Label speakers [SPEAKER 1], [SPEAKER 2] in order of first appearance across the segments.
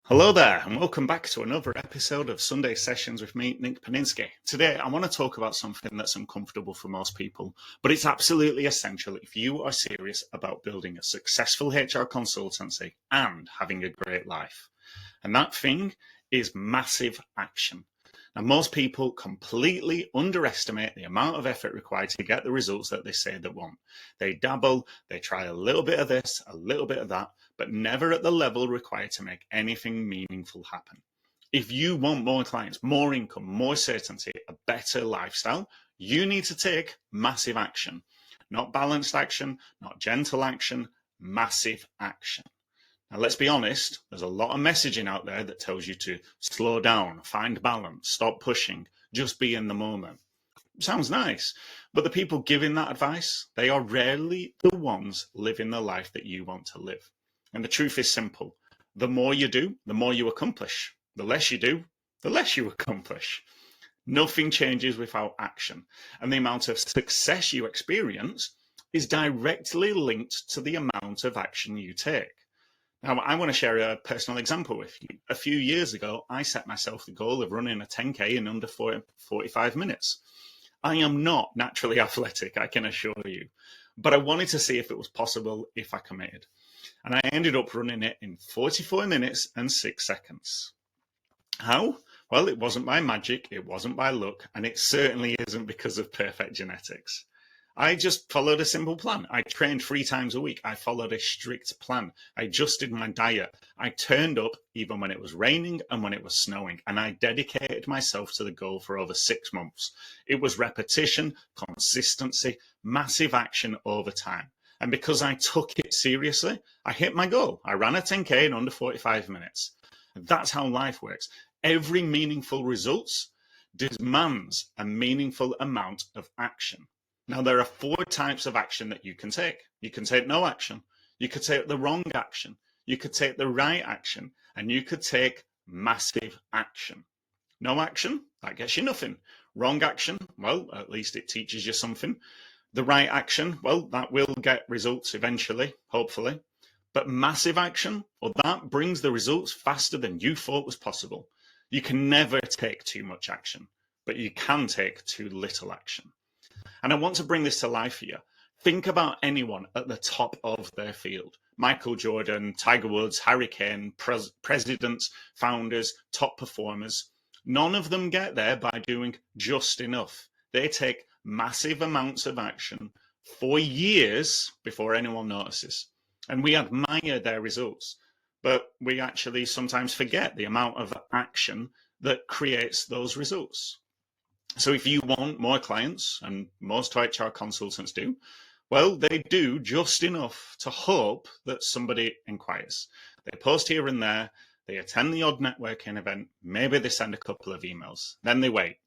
[SPEAKER 1] Hello there, and welcome back to another episode of Sunday Sessions with me, Nick Paninsky. Today, I want to talk about something that's uncomfortable for most people, but it's absolutely essential if you are serious about building a successful HR consultancy and having a great life. And that thing is massive action. Now, most people completely underestimate the amount of effort required to get the results that they say they want. They dabble, they try a little bit of this, a little bit of that, but never at the level required to make anything meaningful happen. If you want more clients, more income, more certainty, a better lifestyle, you need to take massive action. Not balanced action, not gentle action, massive action. Now, let's be honest, there's a lot of messaging out there that tells you to slow down, find balance, stop pushing, just be in the moment. Sounds nice, but the people giving that advice, they are rarely the ones living the life that you want to live. And the truth is simple. The more you do, the more you accomplish. The less you do, the less you accomplish. Nothing changes without action. And the amount of success you experience is directly linked to the amount of action you take. Now, I want to share a personal example with you. A few years ago, I set myself the goal of running a 10K in under 45 minutes. I am not naturally athletic, I can assure you, but I wanted to see if it was possible if I committed. And I ended up running it in 44 minutes and 6 seconds. How? Well, it wasn't by magic, it wasn't by luck, and it certainly isn't because of perfect genetics. I just followed a simple plan. I trained 3 times a week. I followed a strict plan. I adjusted my diet. I turned up even when it was raining and when it was snowing. And I dedicated myself to the goal for over 6 months. It was repetition, consistency, massive action over time. And because I took it seriously, I hit my goal. I ran a 10K in under 45 minutes. That's how life works. Every meaningful results demands a meaningful amount of action. Now, there are 4 types of action that you can take. You can take no action. You could take the wrong action. You could take the right action. And you could take massive action. No action, that gets you nothing. Wrong action, well, at least it teaches you something. The right action, well, that will get results eventually, hopefully. But massive action, well, that brings the results faster than you thought was possible. You can never take too much action, but you can take too little action. And I want to bring this to life for you. Think about anyone at the top of their field. Michael Jordan, Tiger Woods, Harry Kane, presidents, founders, top performers. None of them get there by doing just enough. They take massive amounts of action for years before anyone notices. And we admire their results, but we actually sometimes forget the amount of action that creates those results. So if you want more clients, and most HR consultants do, well, they do just enough to hope that somebody inquires. They post here and there, they attend the odd networking event, maybe they send a couple of emails, then they wait.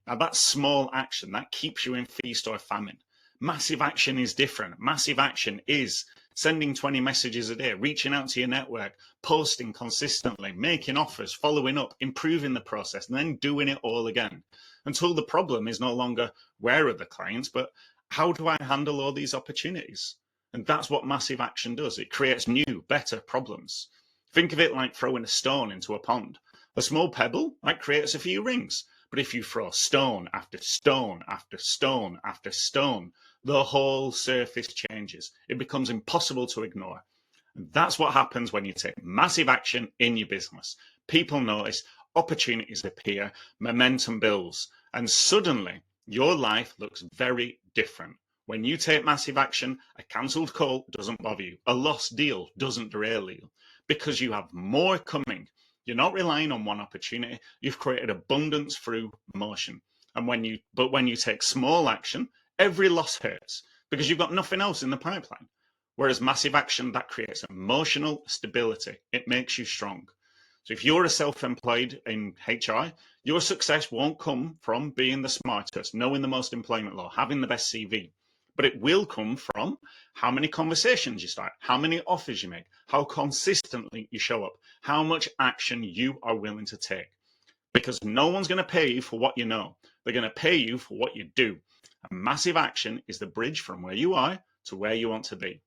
[SPEAKER 1] Now that's small action, that keeps you in feast or famine. Massive action is different. Massive action is sending 20 messages a day, reaching out to your network, posting consistently, making offers, following up, improving the process, and then doing it all again. Until the problem is no longer where are the clients, but how do I handle all these opportunities? And that's what massive action does. It creates new, better problems. Think of it like throwing a stone into a pond. A small pebble, that creates a few rings. But if you throw stone after stone after stone after stone, the whole surface changes. It becomes impossible to ignore. And that's what happens when you take massive action in your business. People notice, opportunities appear, momentum builds, and suddenly your life looks very different. When you take massive action, a cancelled call doesn't bother you. A lost deal doesn't derail you because you have more coming. You're not relying on one opportunity. You've created abundance through motion. And when you take small action, every loss hurts because you've got nothing else in the pipeline. Whereas massive action, that creates emotional stability. It makes you strong. So if you're a self-employed in HR, your success won't come from being the smartest, knowing the most employment law, having the best CV. But it will come from how many conversations you start, how many offers you make, how consistently you show up, how much action you are willing to take. Because no one's going to pay you for what you know. They're going to pay you for what you do. And massive action is the bridge from where you are to where you want to be.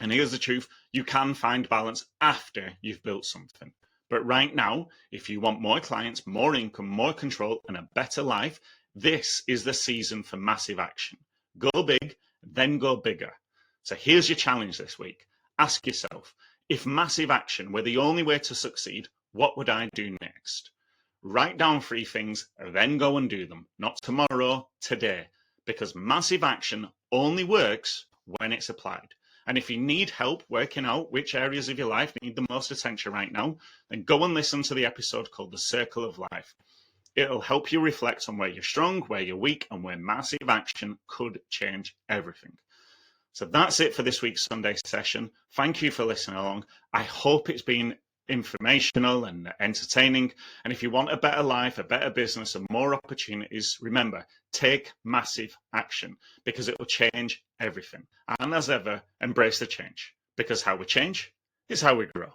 [SPEAKER 1] And here's the truth. You can find balance after you've built something. But right now, if you want more clients, more income, more control, and a better life, this is the season for massive action. Go big, then go bigger. So here's your challenge this week. Ask yourself, if massive action were the only way to succeed, what would I do next? Write down 3 things, then go and do them. Not tomorrow, today. Because massive action only works when it's applied. And if you need help working out which areas of your life need the most attention right now, then go and listen to the episode called The Circle of Life. It'll help you reflect on where you're strong, where you're weak, and where massive action could change everything. So that's it for this week's Sunday session. Thank you for listening along. I hope it's been informational and entertaining. And if you want a better life, a better business, and more opportunities, remember, take massive action because it will change everything. And as ever, embrace the change because how we change is how we grow.